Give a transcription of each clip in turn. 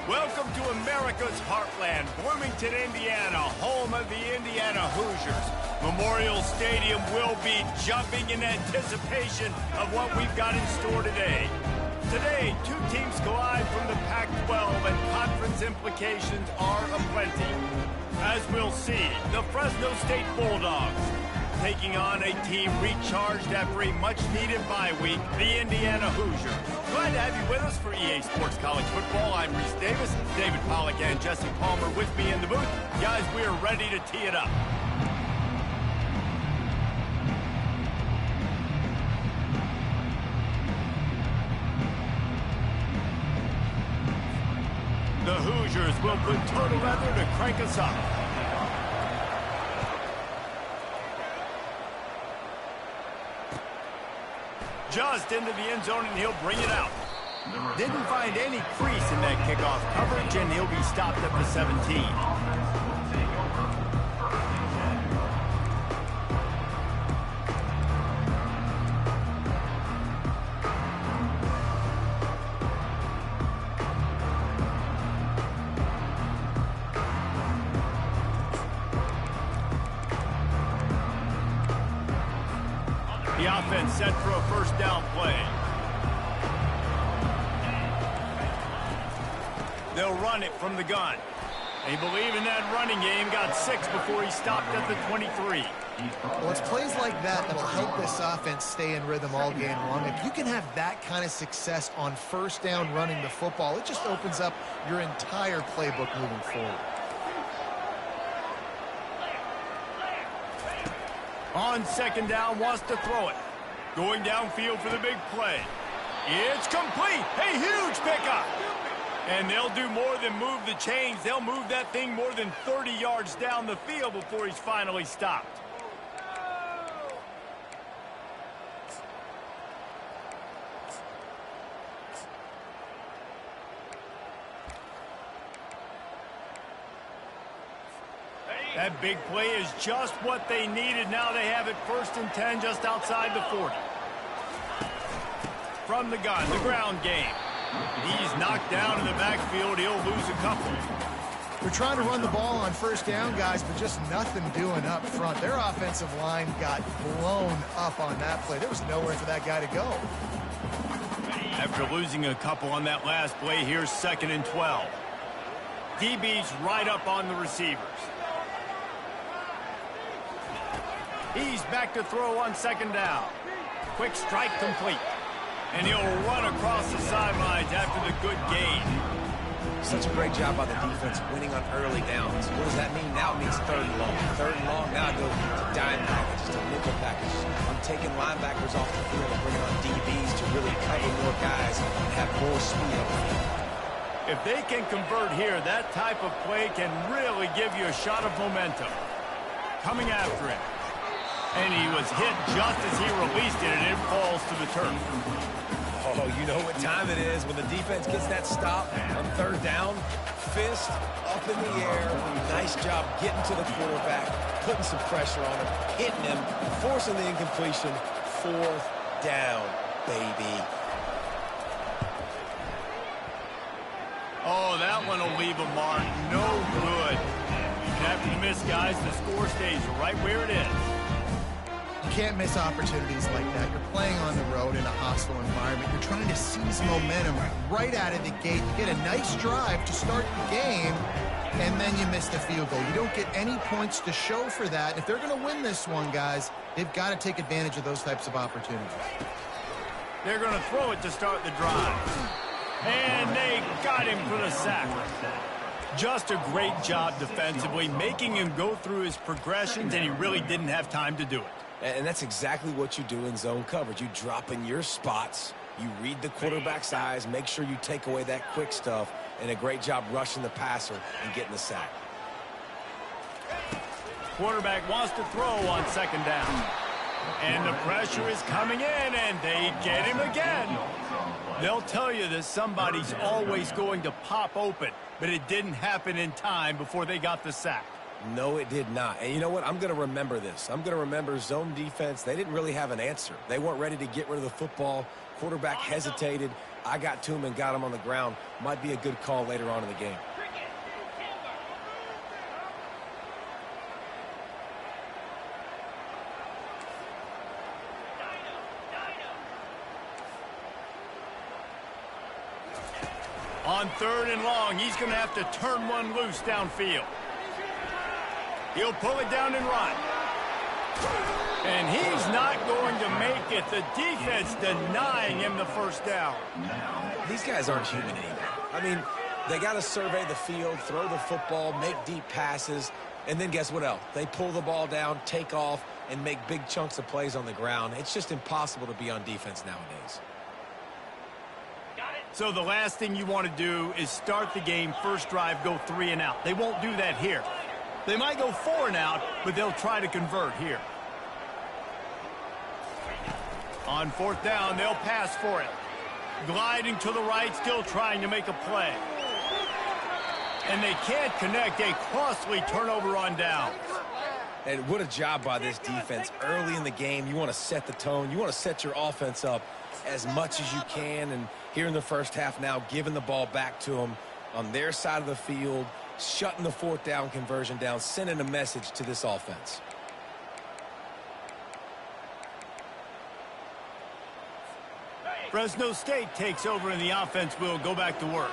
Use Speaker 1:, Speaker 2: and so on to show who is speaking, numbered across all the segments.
Speaker 1: Welcome to America's heartland, Bloomington, Indiana, home of the Indiana Hoosiers. Memorial Stadium will be jumping in anticipation of what we've got in store today. Today, two teams collide from the Pac-12, and conference implications are aplenty. As we'll see, the Fresno State Bulldogs taking on a team recharged after a much-needed bye week, the Indiana Hoosiers. Glad to have you with us for EA Sports College Football. I'm Reese Davis, David Pollack and Jesse Palmer with me in the booth. Guys, we are ready to tee it up. The Hoosiers will put total leather to crank us up. Just into the end zone, and he'll bring it out. Didn't find any crease in that kickoff coverage, and he'll be stopped at the 17. The offense set for a first down play. They'll run it from the gun. They believe in that running game. Got 6 before he stopped at the 23.
Speaker 2: Well, it's plays like that that'll help this offense stay in rhythm all game long. If you can have that kind of success on first down running the football, it just opens up your entire playbook moving forward.
Speaker 1: On second down, wants to throw it. Going downfield for the big play. It's complete. A huge pickup. And they'll do more than move the chains. They'll move that thing more than 30 yards down the field before he's finally stopped. That big play is just what they needed. Now they have it 1st and 10 just outside the 40. From the gun, the ground game. He's knocked down in the backfield. He'll lose a couple.
Speaker 2: They're trying to run the ball on first down, guys, but just nothing doing up front. Their offensive line got blown up on that play. There was nowhere for that guy to go.
Speaker 1: After losing a couple on that last play, here's 2nd and 12. DB's right up on the receivers. He's back to throw on 2nd down. Quick strike complete. And he'll run across the sidelines after the good gain.
Speaker 3: Such a great job by the defense winning on early downs. What does that mean? Now it means 3rd and long. 3rd and long, now I go to dime packages, to nickel package. I'm taking linebackers off the field and bringing on DBs to really cover more guys and have more speed on the field.
Speaker 1: If they can convert here, that type of play can really give you a shot of momentum. Coming after it. And he was hit just as he released it, and it falls to the turf.
Speaker 3: Oh, you know what time it is when the defense gets that stop on 3rd down. Fist up in the air. Nice job getting to the quarterback, putting some pressure on him, hitting him, forcing the incompletion. 4th down, baby.
Speaker 1: Oh, that one will leave a mark. No good. And after the miss, guys, the score stays right where it is.
Speaker 2: You can't miss opportunities like that. You're playing on the road in a hostile environment. You're trying to seize momentum right out of the gate. You get a nice drive to start the game, and then you miss the field goal. You don't get any points to show for that. If they're going to win this one, guys, they've got to take advantage of those types of opportunities.
Speaker 1: They're going to throw it to start the drive. And they got him for the sack. Just a great job defensively, making him go through his progressions, and he really didn't have time to do it.
Speaker 3: And that's exactly what you do in zone coverage. You drop in your spots, you read the quarterback's eyes, make sure you take away that quick stuff, and a great job rushing the passer and getting the sack.
Speaker 1: Quarterback wants to throw on 2nd down. And the pressure is coming in, and they get him again. They'll tell you that somebody's always going to pop open, but it didn't happen in time before they got the sack.
Speaker 3: No, it did not. And you know what? I'm going to remember this. I'm going to remember zone defense. They didn't really have an answer. They weren't ready to get rid of the football. Quarterback hesitated. I got to him and got him on the ground. Might be a good call later on in the game.
Speaker 1: On 3rd and long, he's going to have to turn one loose downfield. He'll pull it down and run. And he's not going to make it. The defense denying him the first down.
Speaker 3: These guys aren't human anymore. I mean, they got to survey the field, throw the football, make deep passes, and then guess what else? They pull the ball down, take off, and make big chunks of plays on the ground. It's just impossible to be on defense nowadays.
Speaker 1: So the last thing you want to do is start the game, first drive, go 3 and out. They won't do that here. They might go 4 and out, but they'll try to convert here. On 4th down, they'll pass for it. Gliding to the right, still trying to make a play. And they can't connect. A costly turnover on downs.
Speaker 3: And what a job by this defense. Early in the game, you want to set the tone. You want to set your offense up as much as you can. And here in the first half now, giving the ball back to them on their side of the field, shutting the 4th down conversion down, sending a message to this offense.
Speaker 1: Fresno State takes over and the offense will go back to work.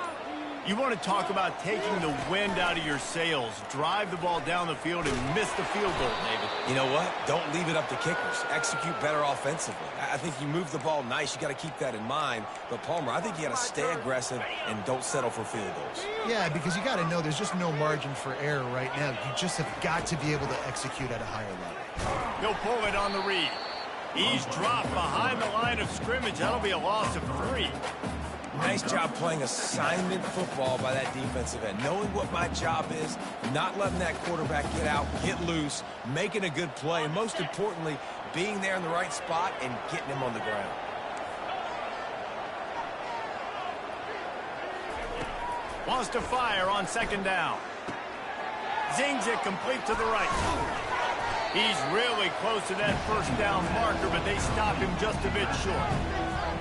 Speaker 1: You want to talk about taking the wind out of your sails. Drive the ball down the field and miss the field goal, David.
Speaker 3: You know what? Don't leave it up to kickers. Execute better offensively. I think you move the ball nice. You got to keep that in mind. But, Palmer, I think you got to stay aggressive and don't settle for field goals.
Speaker 2: Yeah, because you got to know there's just no margin for error right now. You just have got to be able to execute at a higher level.
Speaker 1: He'll pull it on the read. He's dropped behind the line of scrimmage. That'll be a loss of 3.
Speaker 3: Nice job playing assignment football by that defensive end. Knowing what my job is, not letting that quarterback get out, get loose, making a good play, and most importantly, being there in the right spot and getting him on the ground.
Speaker 1: Wants to fire on 2nd down. Zings it complete to the right. He's really close to that first down marker, but they stop him just a bit short.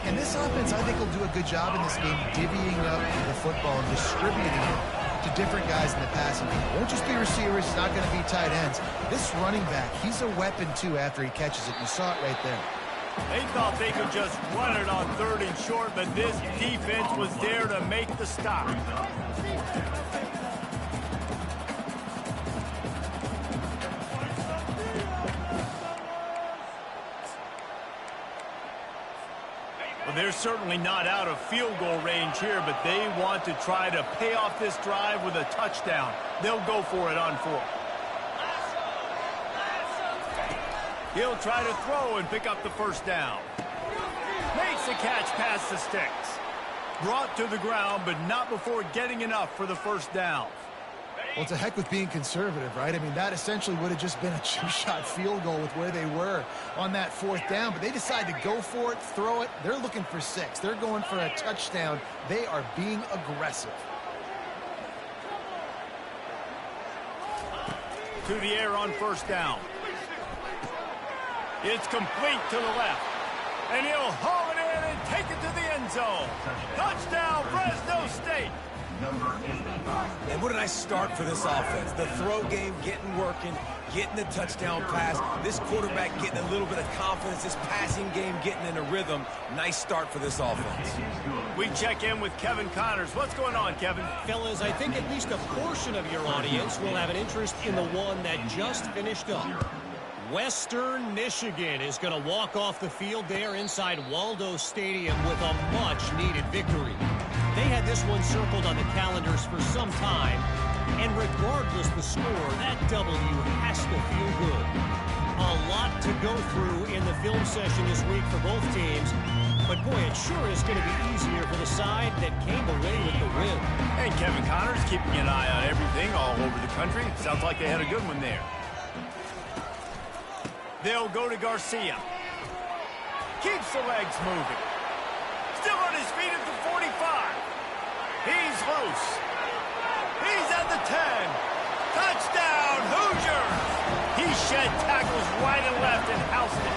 Speaker 2: And this offense, I think, will do a good job in this game divvying up the football and distributing it to different guys in the passing game. It won't just be receivers. It's not going to be tight ends. This running back, he's a weapon, too, after he catches it. You saw it right there.
Speaker 1: They thought they could just run it on 3rd and short, but this defense was there to make the stop. Well, they're certainly not out of field goal range here, but they want to try to pay off this drive with a touchdown. They'll go for it on 4th. He'll try to throw and pick up the first down. Makes the catch past the sticks. Brought to the ground, but not before getting enough for the first down.
Speaker 2: Well, it's a heck with being conservative, right? I mean, that essentially would have just been a 2-shot field goal with where they were on that 4th down. But they decided to go for it, throw it. They're looking for 6. They're going for a touchdown. They are being aggressive.
Speaker 1: To the air on 1st down. It's complete to the left. And he'll haul it in and take it to the end zone. Touchdown, Fresno State.
Speaker 3: And what a nice start for this offense. The throw game getting working, getting the touchdown pass. This quarterback getting a little bit of confidence. This passing game getting in a rhythm. Nice start for this offense.
Speaker 1: We check in with Kevin Connors. What's going on, Kevin?
Speaker 4: Fellas, I think at least a portion of your audience will have an interest in the one that just finished up. Western Michigan is going to walk off the field there inside Waldo Stadium with a much-needed victory. They had this one circled on the calendars for some time, and regardless the score, that W has to feel good. A lot to go through in the film session this week for both teams, but boy, it sure is going to be easier for the side that came away with the win.
Speaker 1: And Kevin Connors keeping an eye on everything all over the country. Sounds like they had a good one there. They'll go to Garcia. Keeps the legs moving. Still on his feet at the 45. He's loose. He's at the 10. Touchdown, Hoosiers! He shed tackles right and left and housed it.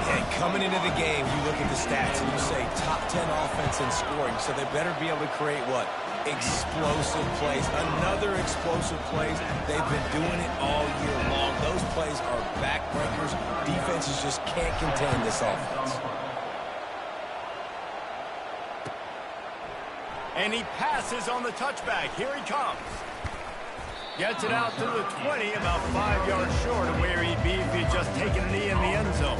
Speaker 3: And coming into the game, you look at the stats and you say top 10 offense in scoring, so they better be able to create what? Explosive plays. Another explosive plays. They've been doing it all year long. Those plays are backbreakers. Defenses just can't contain this offense.
Speaker 1: And he passes on the touchback. Here he comes. Gets it out to the 20, about 5 yards short of where he'd be if he'd just taken a knee in the end zone.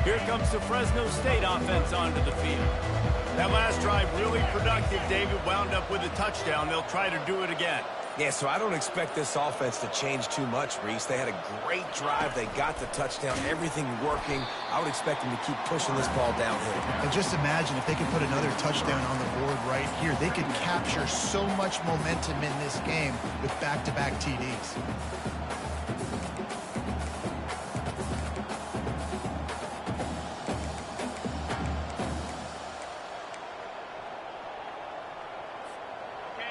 Speaker 1: Here comes the Fresno State offense onto the field. That last drive really productive. David wound up with a touchdown. They'll try to do it again.
Speaker 3: Yeah, so I don't expect this offense to change too much, Reese. They had a great drive. They got the touchdown, everything working. I would expect them to keep pushing this ball downhill.
Speaker 2: And just imagine if they could put another touchdown on the board right here. They could capture so much momentum in this game with back-to-back TDs.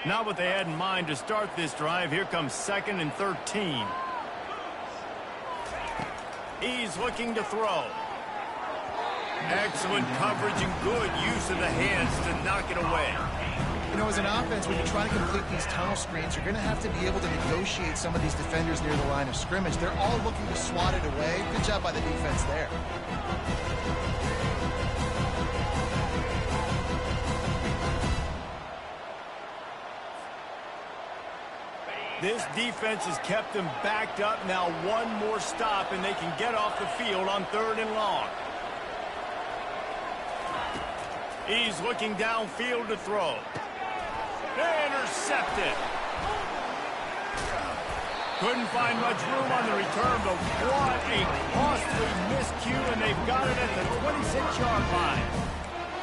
Speaker 1: Not what they had in mind to start this drive. Here comes 2nd and 13. He's looking to throw. Excellent coverage and good use of the hands to knock it away.
Speaker 2: You know, as an offense, when you try to complete these tunnel screens, you're going to have to be able to negotiate some of these defenders near the line of scrimmage. They're all looking to swat it away. Good job by the defense there.
Speaker 1: This defense has kept them backed up. Now one more stop, and they can get off the field on 3rd and long. He's looking downfield to throw. Intercepted. Couldn't find much room on the return, but what a costly miscue, and they've got it at the 26-yard line.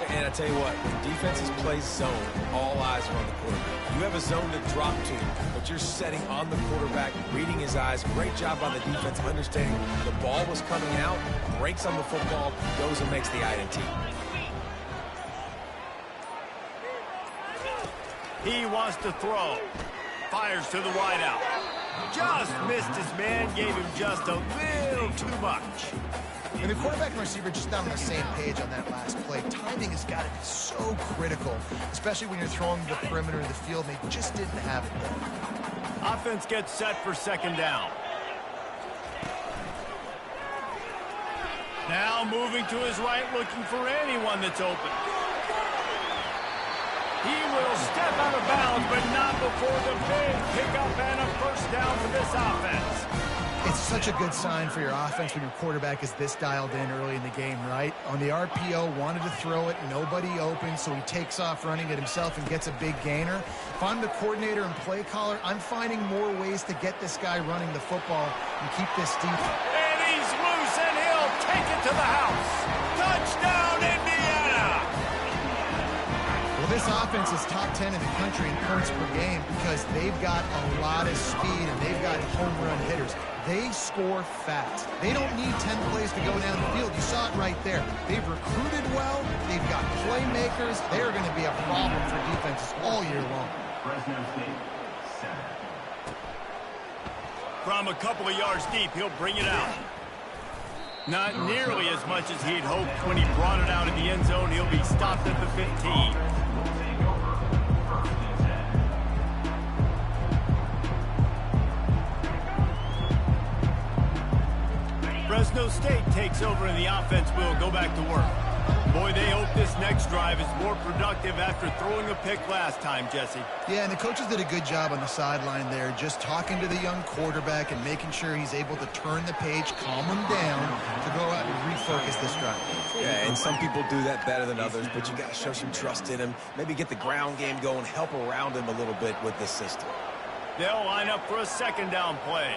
Speaker 3: And I tell you what, defenses play zone. All eyes are on the quarterback. You have a zone to drop to, but you're setting on the quarterback, reading his eyes. Great job by the defense, understanding the ball was coming out, breaks on the football, goes and makes the INT.
Speaker 1: He wants to throw. Fires to the wideout. Just missed his man, gave him just a little too much.
Speaker 2: And the quarterback and receiver just not on the same page on that last play. Timing has got to be so critical, especially when you're throwing the perimeter of the field. They just didn't have it there.
Speaker 1: Offense gets set for 2nd down. Now moving to his right, looking for anyone that's open. He will step out of bounds, but not before the big pickup and a first down for this offense.
Speaker 2: It's such a good sign for your offense when your quarterback is this dialed in early in the game, right? On the RPO, wanted to throw it, nobody open, so he takes off running it himself and gets a big gainer. If I'm the coordinator and play caller, I'm finding more ways to get this guy running the football and keep this deep.
Speaker 1: And he's loose, and he'll take it to the house. Touchdown, Indiana!
Speaker 2: Well, this offense is top 10 in the country in points per game because they've got a lot of speed and they've got home run hitters. They score fast. They don't need 10 plays to go down the field. You saw it right there. They've recruited well. They've got playmakers. They're going to be a problem for defenses all year long.
Speaker 1: From a couple of yards deep, he'll bring it out. Not nearly as much as he'd hoped when he brought it out in the end zone. He'll be stopped at the 15. Fresno State takes over and the offense will go back to work. Boy, they hope this next drive is more productive after throwing a pick last time, Jesse.
Speaker 2: Yeah, and the coaches did a good job on the sideline there, just talking to the young quarterback and making sure he's able to turn the page, calm him down to go out and refocus this drive.
Speaker 3: Yeah, and some people do that better than others, but you got to show some trust in him, maybe get the ground game going, help around him a little bit with this system.
Speaker 1: They'll line up for a 2nd down play.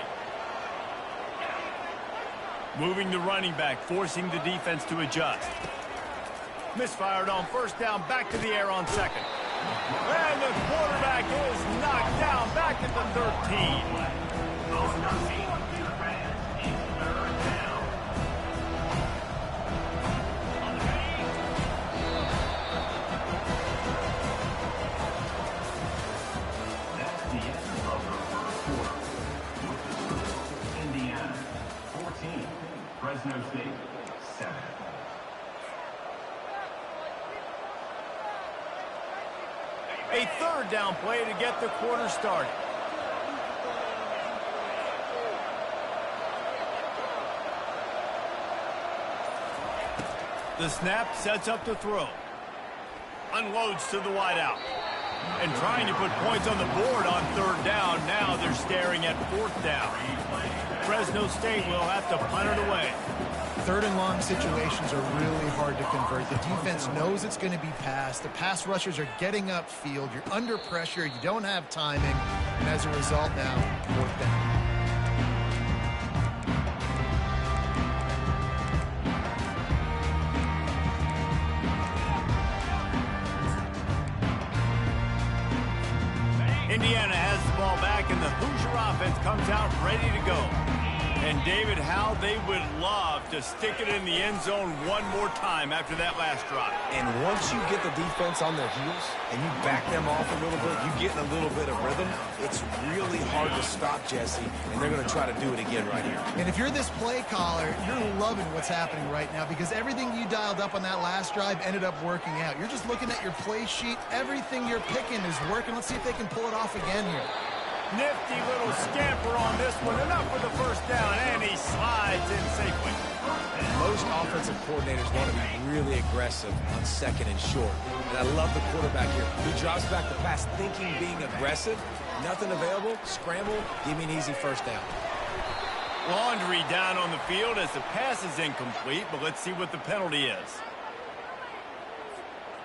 Speaker 1: Moving the running back, forcing the defense to adjust. Misfired on 1st down, back to the air on 2nd. And the quarterback is knocked down, back at the 13.
Speaker 5: 14, Fresno State, 7.
Speaker 1: A third down play to get the quarter started. The snap sets up the throw. Unloads to the wideout. And trying to put points on the board on third down. Now they're staring at fourth down. Fresno State will have to punt it away.
Speaker 2: Third and long situations are really hard to convert. The defense knows it's going to be passed. The pass rushers are getting upfield. You're under pressure. You don't have timing. And as a result now, fourth down.
Speaker 1: Indiana has the ball back, and the Hoosier offense comes out ready to go. And, David, how they would love to stick it in the end zone one more time after that last drive.
Speaker 3: And once you get the defense on their heels and you back them off a little bit, you get in a little bit of rhythm, it's really hard to stop, Jesse, and they're going to try to do it again right here.
Speaker 2: And if you're this play caller, you're loving what's happening right now because everything you dialed up on that last drive ended up working out. You're just looking at your play sheet. Everything you're picking is working. Let's see if they can pull it off again here.
Speaker 1: Nifty little scamper on this one. Enough for the first down, and he slides in safely.
Speaker 3: Most offensive coordinators want to be really aggressive on second and short. And I love the quarterback here. He drops back the pass thinking being aggressive. Nothing available. Scramble. Give me an easy first down.
Speaker 1: Laundry down on the field as the pass is incomplete, but let's see what the penalty is.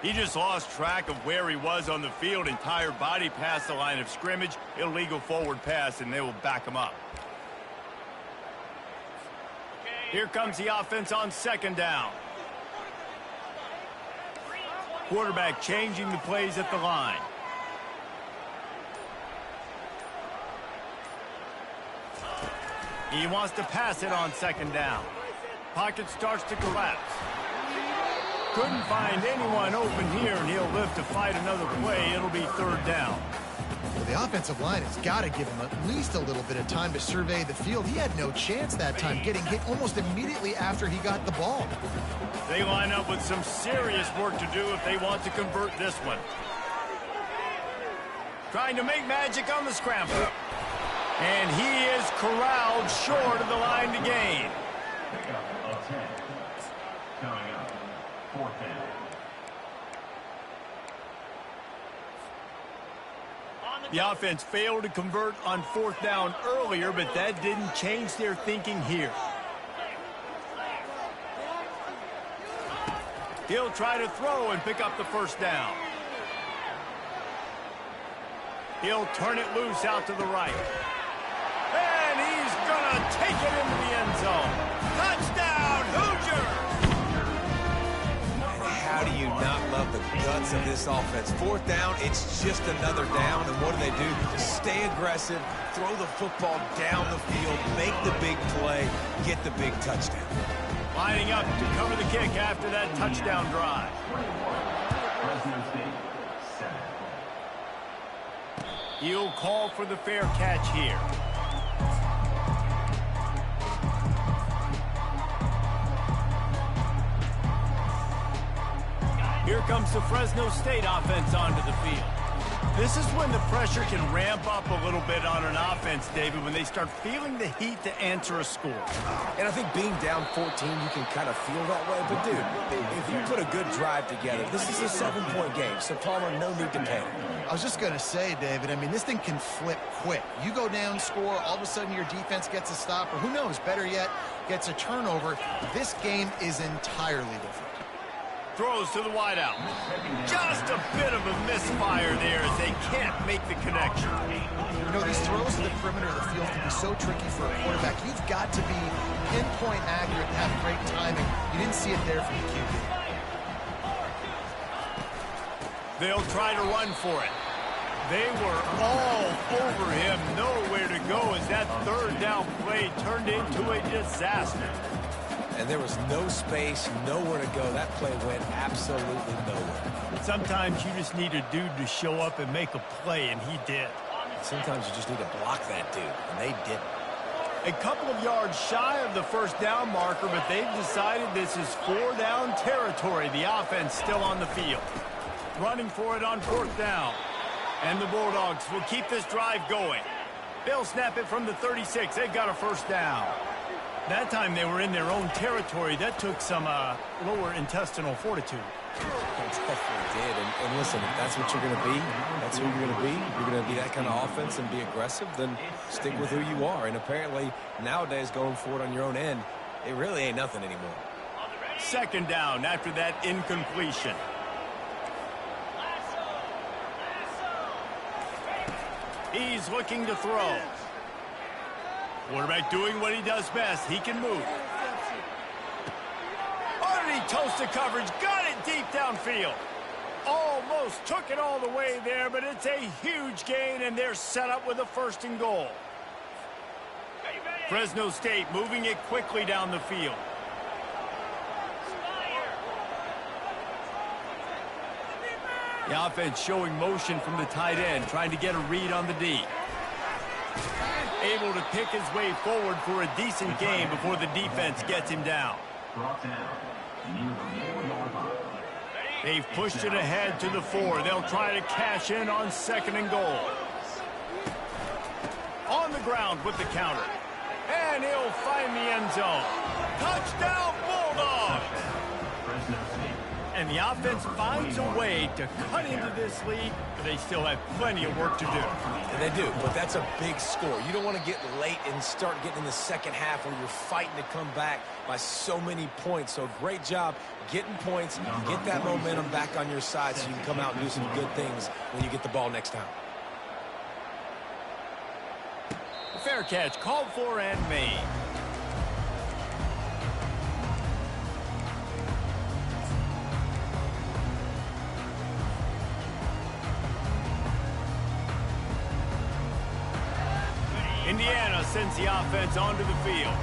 Speaker 1: He just lost track of where he was on the field. Entire body past the line of scrimmage. Illegal forward pass, and they will back him up. Here comes the offense on second down. Quarterback changing the plays at the line. He wants to pass it on second down. Pocket starts to collapse. Couldn't find anyone open here, and he'll live to fight another play. It'll be third down.
Speaker 2: Well, the offensive line has got to give him at least a little bit of time to survey the field. He had no chance that time, getting hit almost immediately after he got the ball.
Speaker 1: They line up with some serious work to do if they want to convert this one. Trying to make magic on the scramble. And he is corralled short of the line to gain.
Speaker 5: Pickup of 10. Coming up, fourth down.
Speaker 1: The offense failed to convert on fourth down earlier, but that didn't change their thinking here. He'll try to throw and pick up the first down. He'll turn it loose out to the right. And he's going to take it into the end zone. Touchdown, Hoosiers!
Speaker 3: How do you not love the guts of this offense? Fourth down, it's just another down, and what do? Stay aggressive, throw the football down the field, make the big play, get the big touchdown.
Speaker 1: Lining up to cover the kick after that touchdown drive.
Speaker 5: Fresno State, 7.
Speaker 1: He'll call for the fair catch here. Here comes the Fresno State offense onto the field. This is when the pressure can ramp up a little bit on an offense, David, when they start feeling the heat to answer a score.
Speaker 3: And I think being down 14, you can kind of feel that way. But, dude, if you put a good drive together, this is a 7-point game. So, Palmer, no need to panic.
Speaker 2: I was just going to say, David, I mean, this thing can flip quick. You go down, score, all of a sudden your defense gets a stop, or who knows, better yet, gets a turnover. This game is entirely different.
Speaker 1: Throws to the wideout. Just a bit of a misfire there as they can't make the connection.
Speaker 2: You know, these throws to the perimeter of the field can be so tricky for a quarterback. You've got to be pinpoint accurate and have great timing. You didn't see it there from the QB.
Speaker 1: They'll try to run for it. They were all over him. Nowhere to go as that third down play turned into a disaster.
Speaker 3: And there was no space, nowhere to go. That play went absolutely nowhere.
Speaker 1: Sometimes you just need a dude to show up and make a play, and he did.
Speaker 3: Sometimes you just need to block that dude, and they didn't.
Speaker 1: A couple of yards shy of the first down marker, but they've decided this is 4-down territory. The offense still on the field. Running for it on 4th down. And the Bulldogs will keep this drive going. They'll snap it from the 36. They've got a first down. That time they were in their own territory. That took some lower intestinal fortitude.
Speaker 3: It definitely did. And listen, if that's what you're going to be, that's who you're going to be. You're going to be that kind of offense and be aggressive, then stick with who you are. And apparently, nowadays, going for it on your own end, it really ain't nothing anymore.
Speaker 1: 2nd down after that incompletion. He's looking to throw. Quarterback doing what he does best. He can move. Underneath toasted coverage. Got it deep downfield. Almost took it all the way there, but it's a huge gain, and they're set up with a 1st and goal. Fresno State moving it quickly down the field. The offense showing motion from the tight end, trying to get a read on the D. Able to pick his way forward for a decent gain before the defense gets him down. They've pushed it ahead to the 4. They'll try to cash in on 2nd and goal. On the ground with the counter. And he'll find the end zone. Touchdown, Bulldogs! And the offense finds a way to cut into this lead, but they still have plenty of work to do.
Speaker 3: And they do, but that's a big score. You don't want to get late and start getting in the second half where you're fighting to come back by so many points. So great job getting points, get that momentum back on your side so you can come out and do some good things when you get the ball next time.
Speaker 1: Fair catch, called for and made. Indiana sends the offense onto the field.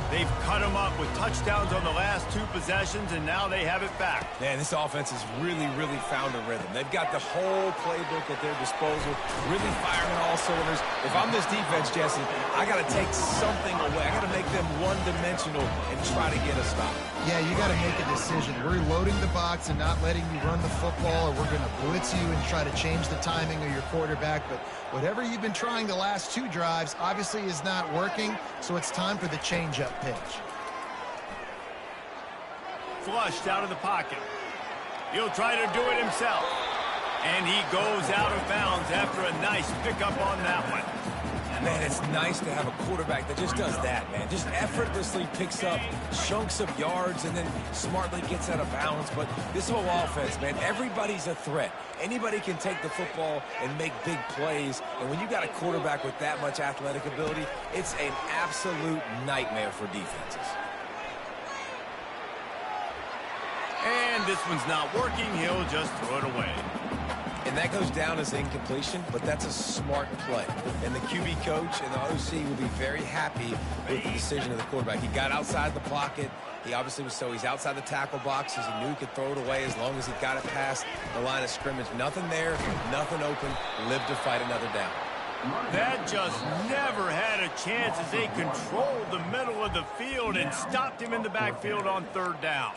Speaker 1: They've cut them up with touchdowns on the last 2 possessions, and now they have it back.
Speaker 3: Man, this offense has really found a rhythm. They've got the whole playbook at their disposal, really firing on all cylinders. If I'm this defense, Jesse, I got to take something away. I got to make them one-dimensional and try to get a stop.
Speaker 2: Yeah, you got to make a decision. We're loading the box and not letting you run the football, or we're going to blitz you and try to change the timing of your quarterback. But whatever you've been trying the last 2 drives obviously is not working, so it's time for the change-up pitch.
Speaker 1: Flushed out of the pocket. He'll try to do it himself. And he goes out of bounds after a nice pickup on that one.
Speaker 3: Man, it's nice to have a quarterback that just does that, man. Just effortlessly picks up chunks of yards and then smartly gets out of bounds. But this whole offense, man, everybody's a threat. Anybody can take the football and make big plays. And when you got a quarterback with that much athletic ability, it's an absolute nightmare for defenses.
Speaker 1: And this one's not working. He'll just throw it away.
Speaker 3: And that goes down as incompletion, but that's a smart play. And the QB coach and the OC will be very happy with the decision of the quarterback. He got outside the pocket. He obviously was he's outside the tackle boxes. He knew he could throw it away as long as he got it past the line of scrimmage. Nothing there, nothing open. Live to fight another down.
Speaker 1: That just never had a chance as they controlled the middle of the field and stopped him in the backfield on 3rd down.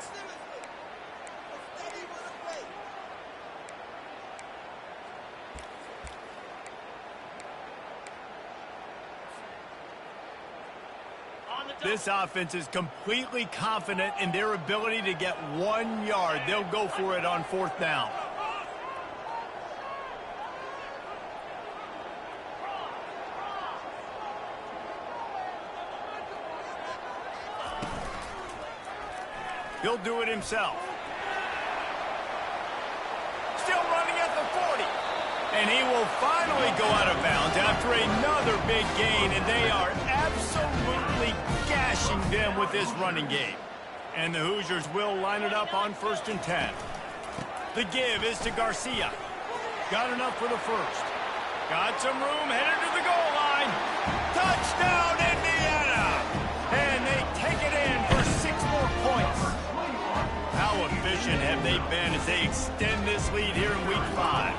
Speaker 1: This offense is completely confident in their ability to get 1 yard. They'll go for it on 4th down. He'll do it himself. Still running at the 40. And he will finally go out of bounds after another big gain, and they are absolutely gashing them with this running game. And the Hoosiers will line it up on 1st and 10. The give is to Garcia. Got enough for the first. Got some room, headed to the goal line. Touchdown, Indiana! And they take it in for 6 more points. How efficient have they been as they extend this lead here in Week 5?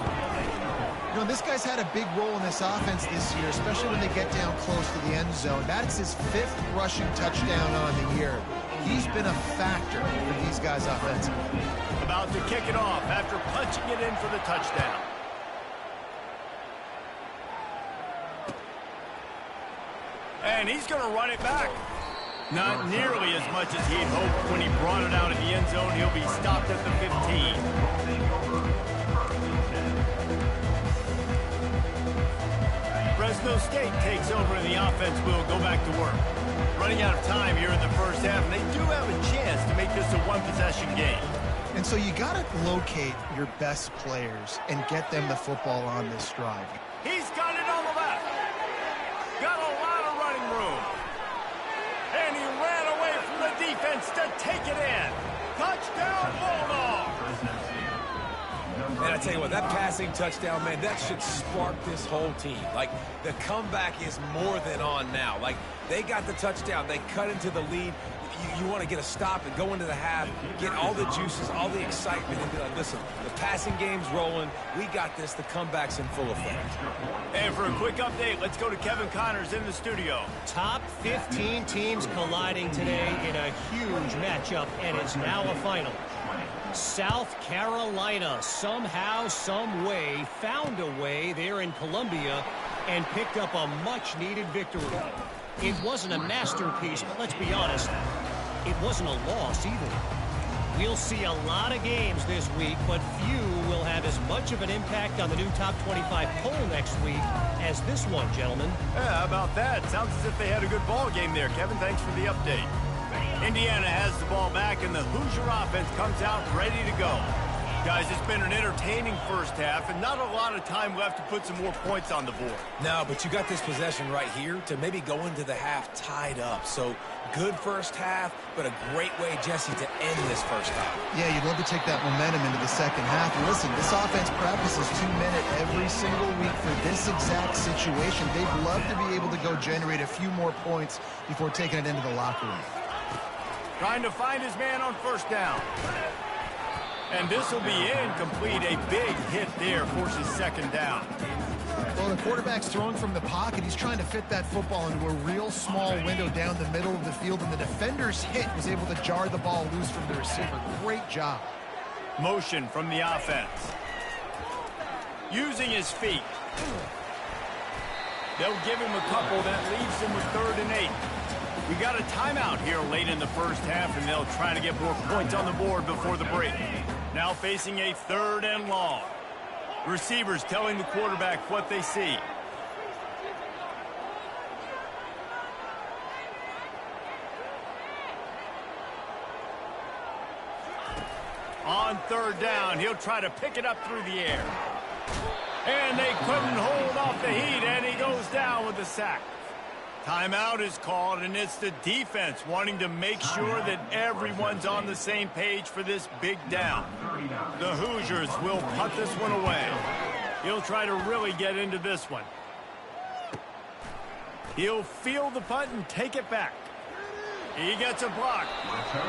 Speaker 2: You know, this guy's had a big role in this offense this year, especially when they get down close to the end zone. That's his 5th rushing touchdown on the year. He's been a factor for these guys offensively.
Speaker 1: About to kick it off after punching it in for the touchdown. And he's going to run it back. Not nearly as much as he'd hoped when he brought it out of the end zone. He'll be stopped at the 15. Fresno State takes over and the offense will go back to work. Running out of time here in the first half, and they do have a chance to make this a one-possession game.
Speaker 2: And so you got to locate your best players and get them the football on this drive.
Speaker 1: He's got it on the left. Got a lot of running room. And he ran away from the defense to take it in. Touchdown, Bulldogs.
Speaker 3: And I tell you what, that passing touchdown, man, that should spark this whole team. Like, the comeback is more than on now. Like, they got the touchdown. They cut into the lead. You want to get a stop and go into the half, get all the juices, all the excitement, and be like, listen, the passing game's rolling. We got this. The comeback's in full effect.
Speaker 1: And for a quick update, let's go to Kevin Connors in the studio.
Speaker 4: Top 15 teams colliding today in a huge matchup, and it's now a final. South Carolina somehow, some way, found a way there in Columbia and picked up a much-needed victory. It wasn't a masterpiece, but let's be honest, it wasn't a loss either. We'll see a lot of games this week, but few will have as much of an impact on the new top 25 poll next week as this one, gentlemen.
Speaker 1: Yeah, how about that? Sounds as if they had a good ball game there, Kevin. Thanks for the update. Indiana has the ball back, and the Hoosier offense comes out ready to go. Guys, it's been an entertaining first half, and not a lot of time left to put some more points on the board.
Speaker 3: No, but you got this possession right here to maybe go into the half tied up. So, good first half, but a great way, Jesse, to end this first half.
Speaker 2: Yeah, you'd love to take that momentum into the second half. And listen, this offense practices 2-minute every single week for this exact situation. They'd love to be able to go generate a few more points before taking it into the locker room.
Speaker 1: Trying to find his man on first down. And this will be incomplete. A big hit there forces second down.
Speaker 2: Well, the quarterback's throwing from the pocket. He's trying to fit that football into a real small window down the middle of the field, and the defender's hit was able to jar the ball loose from the receiver. Great job.
Speaker 1: Motion from the offense. Using his feet. They'll give him a couple. That leaves him with 3rd and 8. We got a timeout here late in the first half, and they'll try to get more points on the board before the break. Now facing a 3rd and long. Receivers telling the quarterback what they see. On 3rd down, he'll try to pick it up through the air. And they couldn't hold off the heat, and he goes down with the sack. Timeout is called, and it's the defense wanting to make sure that everyone's on the same page for this big down. The Hoosiers will punt this one away. He'll try to really get into this one. He'll field the punt and take it back. He gets a block.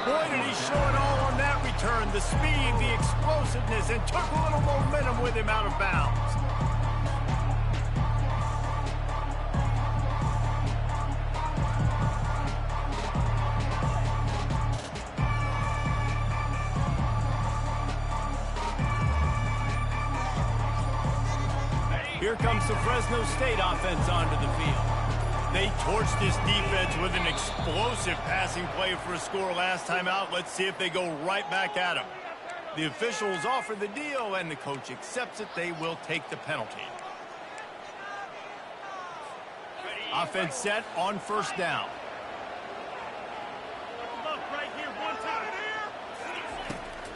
Speaker 1: Boy, did he show it all on that return. The speed, the explosiveness, and took a little momentum with him out of bounds. Here comes the Fresno State offense onto the field. They torched this defense with an explosive passing play for a score last time out. Let's see if they go right back at him. The officials offer the deal, and the coach accepts it. They will take the penalty. Offense set on first down.
Speaker 5: Look right here, one time.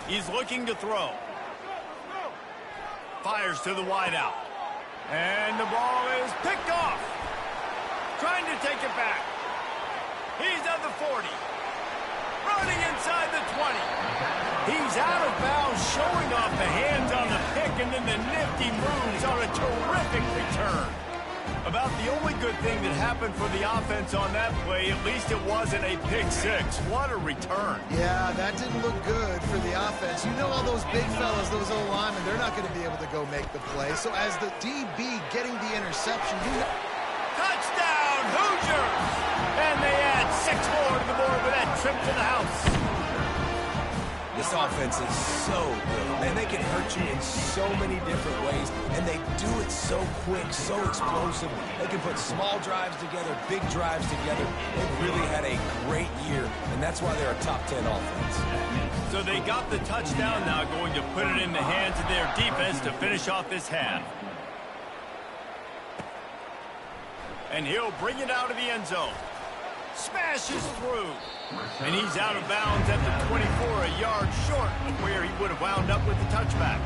Speaker 1: He's looking to throw. Fires to the wideout. And the ball is picked off. Trying to take it back. He's at the 40. Running inside the 20. He's out of bounds, showing off the hands on the pick, and then the nifty moves on a terrific return. About the only good thing that happened for the offense on that play, at least it wasn't a pick six. What a return.
Speaker 2: Yeah, that didn't look good for the offense. You know all those big fellas, those O-linemen, they're not going to be able to go make the play. So as the DB getting the interception, you know...
Speaker 1: Touchdown, Hoosiers! And they add 6 more to the board with that trip to the house.
Speaker 3: This offense is so good. Man, they can hurt you in so many different ways, and they do it so quick, so explosive. They can put small drives together, big drives together. They've really had a great year, and that's why they're a top 10 offense.
Speaker 1: So they got the touchdown, now going to put it in the hands of their defense to finish off this half. And he'll bring it out of the end zone. Smashes through. And he's out of bounds at the 24, a yard short of where he would have wound up with the touchback.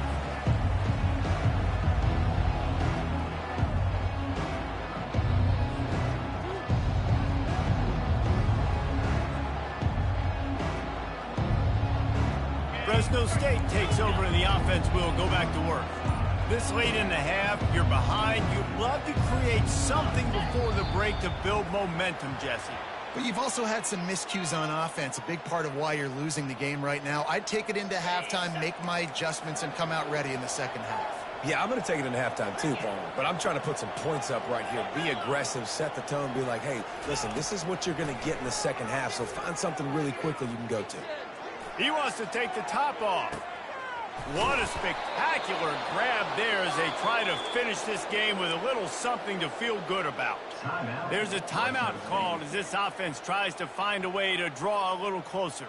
Speaker 1: Fresno State takes over and the offense will go back to work. This late in the half, you're behind. You'd love to create something before the break to build momentum, Jesse.
Speaker 2: But you've also had some miscues on offense, a big part of why you're losing the game right now. I'd take it into halftime, make my adjustments, and come out ready in the second half.
Speaker 3: Yeah, I'm going to take it into halftime too, Paul. But I'm trying to put some points up right here. Be aggressive, set the tone, be like, hey, listen, this is what you're going to get in the second half, so find something really quickly you can go to.
Speaker 1: He wants to take the top off. What a spectacular grab there as they try to finish this game with a little something to feel good about. There's a timeout called as this offense tries to find a way to draw a little closer.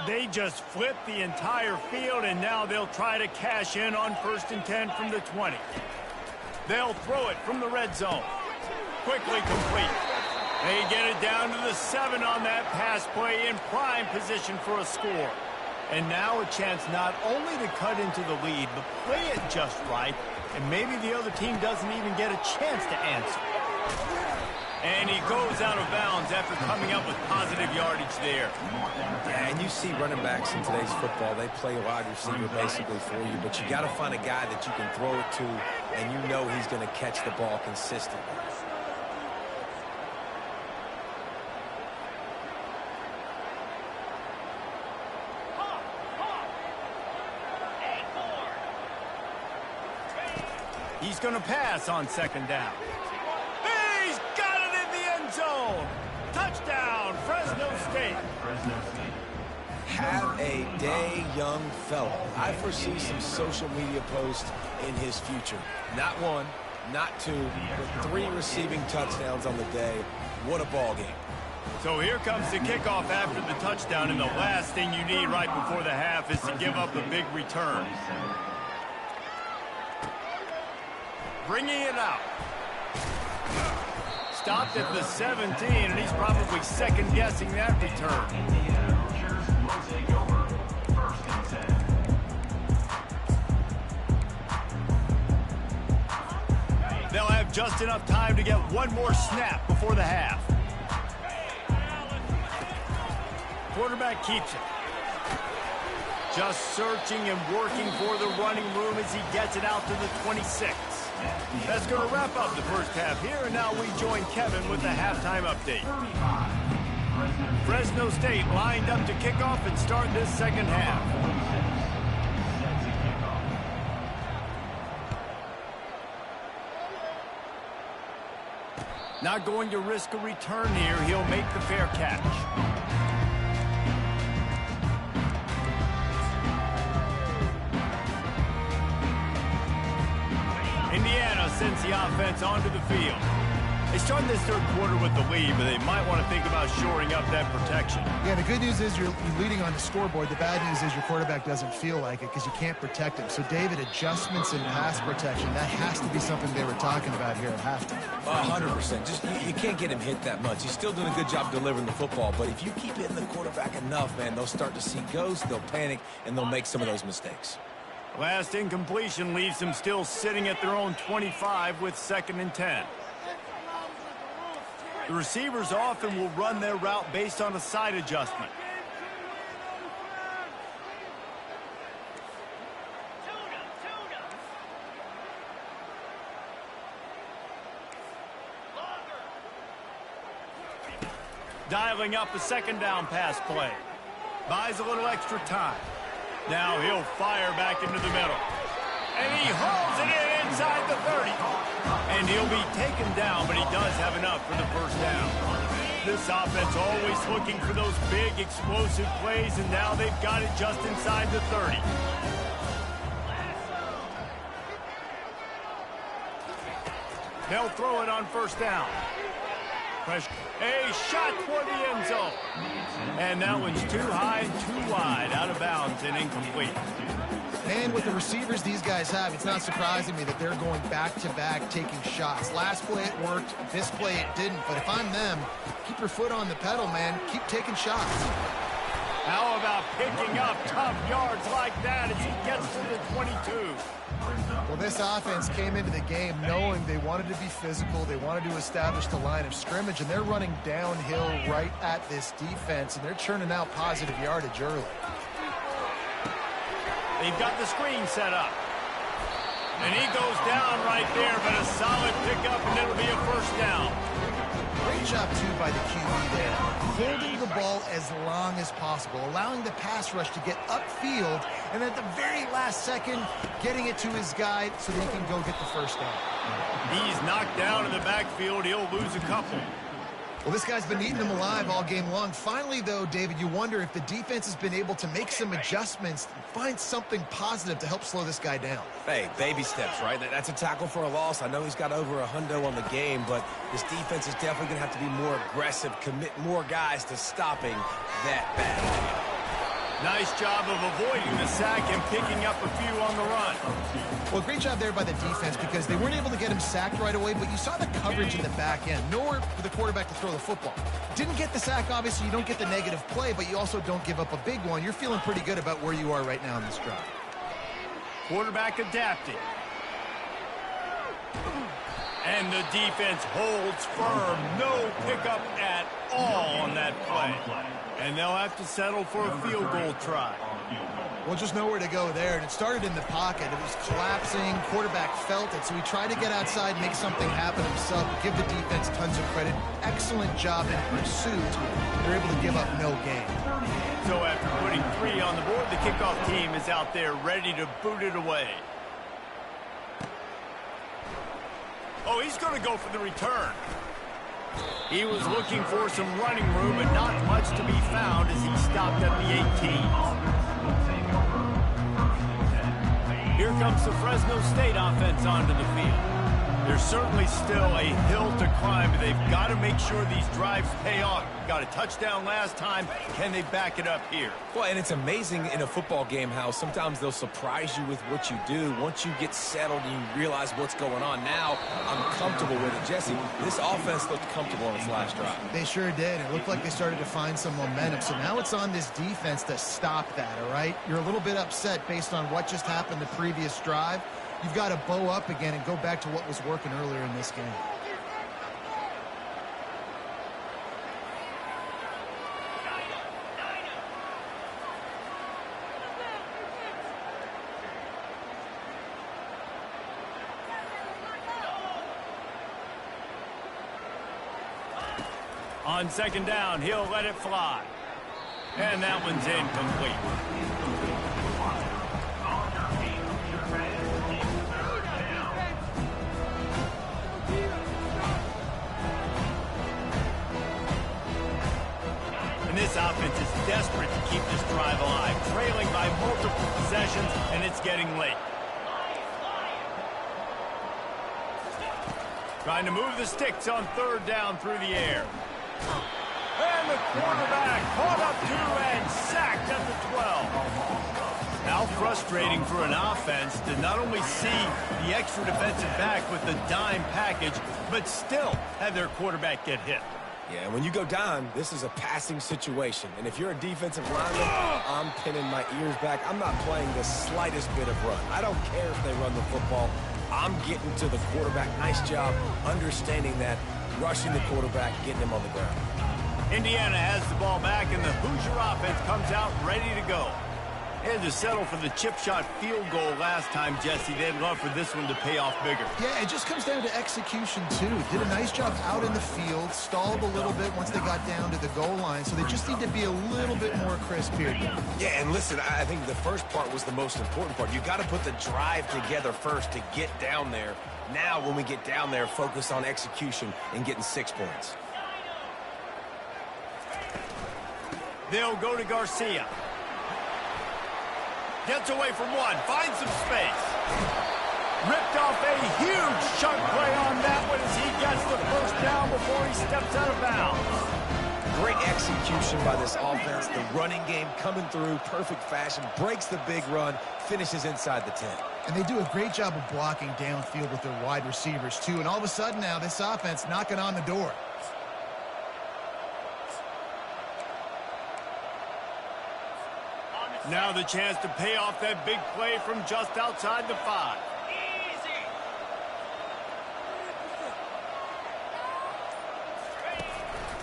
Speaker 1: They just flipped the entire field, and now they'll try to cash in on 1st and 10 from the 20. They'll throw it from the red zone. Quickly complete. They get it down to the 7 on that pass play in prime position for a score. And now a chance not only to cut into the lead, but play it just right, and maybe the other team doesn't even get a chance to answer. And he goes out of bounds after coming up with positive yardage there.
Speaker 3: Yeah, and you see running backs in today's football, they play a wide receiver basically for you, but you got to find a guy that you can throw it to, and you know he's going to catch the ball consistently.
Speaker 1: He's going to pass on 2nd down. He's got it in the end zone. Touchdown, Fresno State.
Speaker 3: Have a day, young fella. I foresee some social media posts in his future. Not 1, not 2, but 3 receiving touchdowns on the day. What a ball game.
Speaker 1: So here comes the kickoff after the touchdown, and the last thing you need right before the half is to give up a big return. Bringing it out. Stopped at the 17, and he's probably second-guessing that return. They'll have just enough time to get one more snap before the half. Quarterback keeps it. Just searching and working for the running room as he gets it out to the 26. That's going to wrap up the first half here, and now we join Kevin with the halftime update. Fresno State lined up to kick off and start this second half. Not going to risk a return here. He'll make the fair catch. Indiana sends the offense onto the field. They started this third quarter with the lead, but they might want to think about shoring up that protection.
Speaker 2: Yeah, the good news is you're leading on the scoreboard. The bad news is your quarterback doesn't feel like it because you can't protect him. So, David, adjustments in pass protection, that has to be something they were talking about here at halftime.
Speaker 3: 100%. Just you can't get him hit that much. He's still doing a good job delivering the football, but if you keep hitting the quarterback enough, man, they'll start to see ghosts, they'll panic, and they'll make some of those mistakes.
Speaker 1: Last incompletion leaves them still sitting at their own 25 with 2nd and 10. The receivers often will run their route based on a side adjustment. Dialing up a second down pass play. Buys a little extra time. Now he'll fire back into the middle. And he hauls it in inside the 30. And he'll be taken down, but he does have enough for the first down. This offense always looking for those big, explosive plays, and now they've got it just inside the 30. They'll throw it on first down. A shot toward the end zone. And that one's too high, too wide, out of bounds and incomplete.
Speaker 2: And with the receivers these guys have, it's not surprising me that they're going back-to-back taking shots. Last play it worked, this play it didn't. But if I'm them, keep your foot on the pedal, man. Keep taking shots.
Speaker 1: How about picking up tough yards like that as he gets to the 22?
Speaker 2: Well, this offense came into the game knowing they wanted to be physical, they wanted to establish the line of scrimmage, and they're running downhill right at this defense, and they're churning out positive yardage early.
Speaker 1: They've got the screen set up. And he goes down right there, but a solid pickup, and it'll be a first down.
Speaker 2: Great job, too, by the QB there. Holding the ball as long as possible, allowing the pass rush to get upfield, and at the very last second, getting it to his guy so that he can go get the first down.
Speaker 1: He's knocked down in the backfield. He'll lose a couple.
Speaker 2: Well, this guy's been eating them alive all game long. Finally, though, David, you wonder if the defense has been able to make some adjustments, find something positive to help slow this guy down.
Speaker 3: Hey, baby steps, right? That's a tackle for a loss. I know he's got over $100 on the game, but this defense is definitely going to have to be more aggressive, commit more guys to stopping that bad.
Speaker 1: Nice job of avoiding the sack and picking up a few on the run.
Speaker 2: Well, great job there by the defense because they weren't able to get him sacked right away, but you saw the coverage in the back end. Nowhere for the quarterback to throw the football. Didn't get the sack, obviously. You don't get the negative play, but you also don't give up a big one. You're feeling pretty good about where you are right now in this drive.
Speaker 1: Quarterback adapting. And the defense holds firm. No pickup at all on that play. And they'll have to settle for a field goal try.
Speaker 2: Well, just nowhere to go there. And it started in the pocket. It was collapsing. Quarterback felt it. So he tried to get outside, make something happen himself. Give the defense tons of credit. Excellent job in pursuit. They're able to give up no gain.
Speaker 1: So after putting 3 on the board, the kickoff team is out there ready to boot it away. Oh, he's going to go for the return. He was looking for some running room, but not much to be found as he stopped at the 18. Here comes the Fresno State offense onto the field. There's certainly still a hill to climb, but they've got to make sure these drives pay off. Got a touchdown last time. Can they back it up here?
Speaker 3: Well, and it's amazing in a football game how sometimes they'll surprise you with what you do. Once you get settled and you realize what's going on, now I'm comfortable with it. Jesse, this offense looked comfortable on its last drive.
Speaker 2: They sure did. It looked like they started to find some momentum. So now it's on this defense to stop that, all right? You're a little bit upset based on what just happened the previous drive. You've got to bow up again and go back to what was working earlier in this game.
Speaker 1: On second down, he'll let it fly. And that one's incomplete. This offense is desperate to keep this drive alive, trailing by multiple possessions, and it's getting late. Trying to move the sticks on third down through the air. And the quarterback caught up to and sacked at the 12. How frustrating for an offense to not only see the extra defensive back with the dime package, but still have their quarterback get hit.
Speaker 3: Yeah, when you go down, this is a passing situation. And if you're a defensive lineman, I'm pinning my ears back. I'm not playing the slightest bit of run. I don't care if they run the football. I'm getting to the quarterback. Nice job understanding that rushing the quarterback, getting him on the ground.
Speaker 1: Indiana has the ball back, and the Hoosier offense comes out ready to go. They had to settle for the chip shot field goal last time, Jesse. They'd love for this one to pay off bigger.
Speaker 2: Yeah, it just comes down to execution, too. Did a nice job out in the field, stalled a little bit once they got down to the goal line, so they just need to be a little bit more crisp here.
Speaker 3: Yeah, and listen, I think the first part was the most important part. You got to put the drive together first to get down there. Now, when we get down there, focus on execution and getting 6 points.
Speaker 1: They'll go to Garcia. Gets away from one, finds some space. Ripped off a huge chunk play on that one as he gets the first down before he steps out of bounds.
Speaker 3: Great execution by this offense. The running game coming through, perfect fashion, breaks the big run, finishes inside the 10.
Speaker 2: And they do a great job of blocking downfield with their wide receivers, too. And all of a sudden now, this offense knocking on the door.
Speaker 1: Now the chance to pay off that big play from just outside the 5.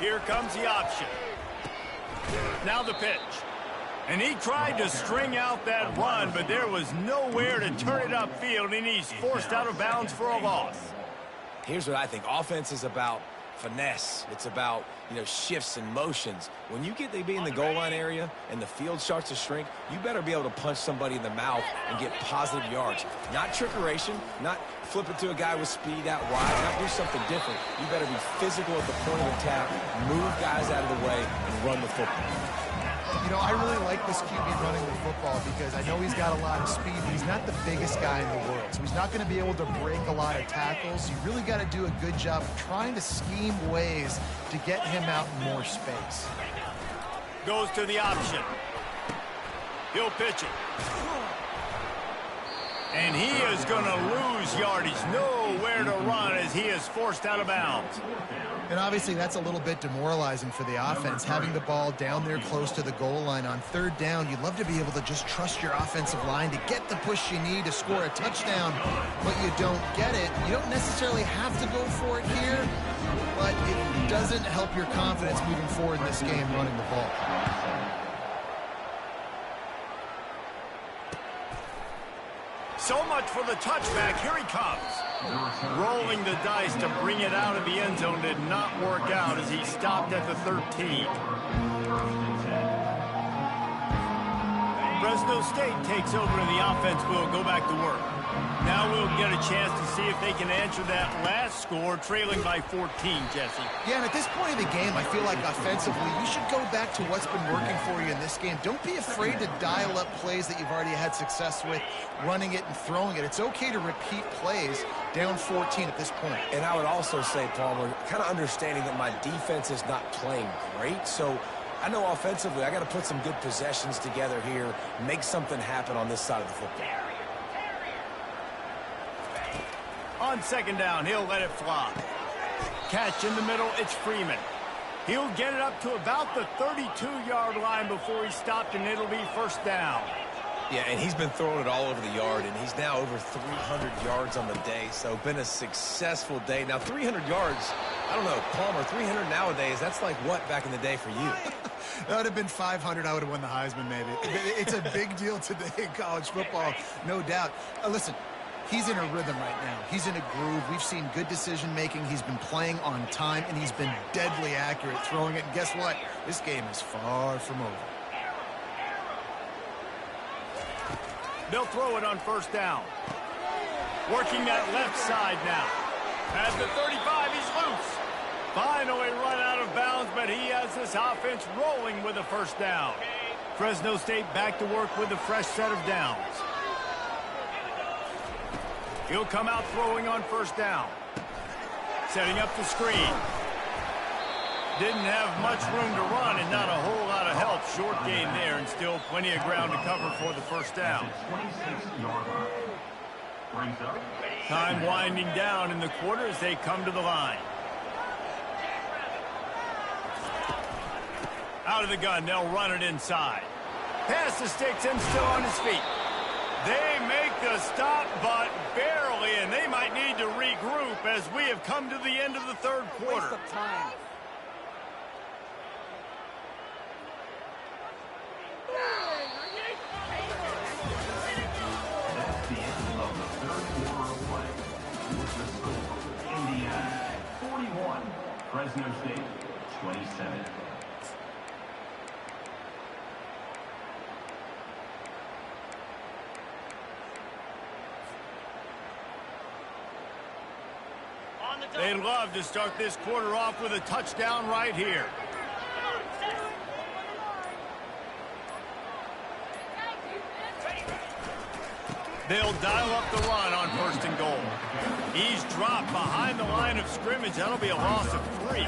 Speaker 1: Here comes the option. Now the pitch. And he tried to string out that run, but there was nowhere to turn it upfield, and he's forced out of bounds for a loss.
Speaker 3: Here's what I think. Offense is about finesse. It's about, shifts and motions. When you get to be in the goal line area and the field starts to shrink, you better be able to punch somebody in the mouth and get positive yards. Not trickeration, not flip it to a guy with speed out wide, not do something different. You better be physical at the point of attack, move guys out of the way, and run the football.
Speaker 2: I really like this QB running the football because I know he's got a lot of speed, but he's not the biggest guy in the world. So he's not going to be able to break a lot of tackles. You really got to do a good job of trying to scheme ways to get him out in more space.
Speaker 1: Goes to the option. He'll pitch it. And he is going to lose yardage. Nowhere to run as he is forced out of bounds.
Speaker 2: And obviously that's a little bit demoralizing for the offense, having the ball down there close to the goal line on third down. You'd love to be able to just trust your offensive line to get the push you need to score a touchdown, but you don't get it. You don't necessarily have to go for it here, but it doesn't help your confidence moving forward in this game running the ball.
Speaker 1: So much for the touchback. Here he comes. Rolling the dice to bring it out of the end zone did not work out as he stopped at the 13. Fresno State takes over and the offense will go back to work. Now we'll get a chance to see if they can answer that last score, trailing by 14, Jesse.
Speaker 2: Yeah, and at this point in the game, I feel like offensively, you should go back to what's been working for you in this game. Don't be afraid to dial up plays that you've already had success with, running it and throwing it. It's okay to repeat plays down 14 at this point.
Speaker 3: And I would also say, Palmer, kind of understanding that my defense is not playing great, so I know offensively I got to put some good possessions together here, make something happen on this side of the football.
Speaker 1: On second down, he'll let it fly. Catch in the middle, it's Freeman. He'll get it up to about the 32-yard line before he stopped, and it'll be first down.
Speaker 3: Yeah, and he's been throwing it all over the yard, and he's now over 300 yards on the day, so been a successful day. Now, 300 yards, I don't know, Palmer, 300 nowadays, that's like what back in the day for you?
Speaker 2: That would have been 500. I would have won the Heisman, maybe. It's a big deal today in college football, no doubt. Listen, he's in a rhythm right now. He's in a groove. We've seen good decision-making. He's been playing on time, and he's been deadly accurate throwing it. And guess what? This game is far from over.
Speaker 1: They'll throw it on first down. Working that left side now. At the 35, he's loose. Finally run out of bounds, but he has this offense rolling with a first down. Fresno State back to work with a fresh set of downs. He'll come out throwing on first down. Setting up the screen. Didn't have much room to run and not a whole lot of help. Short gain there and still plenty of ground to cover for the first down. Time winding down in the quarter as they come to the line. Out of the gun, they'll run it inside. Pass the sticks and still on his feet. They make the stop, but barely, and they might need to regroup as we have come to the end of the third quarter.
Speaker 6: Waste of time.
Speaker 5: That's the end of the third quarter of play. With the score, Indiana 41, Fresno State 27.
Speaker 1: They'd love to start this quarter off with a touchdown right here. They'll dial up the run on 1st and goal. He's dropped behind the line of scrimmage. That'll be a loss of 3.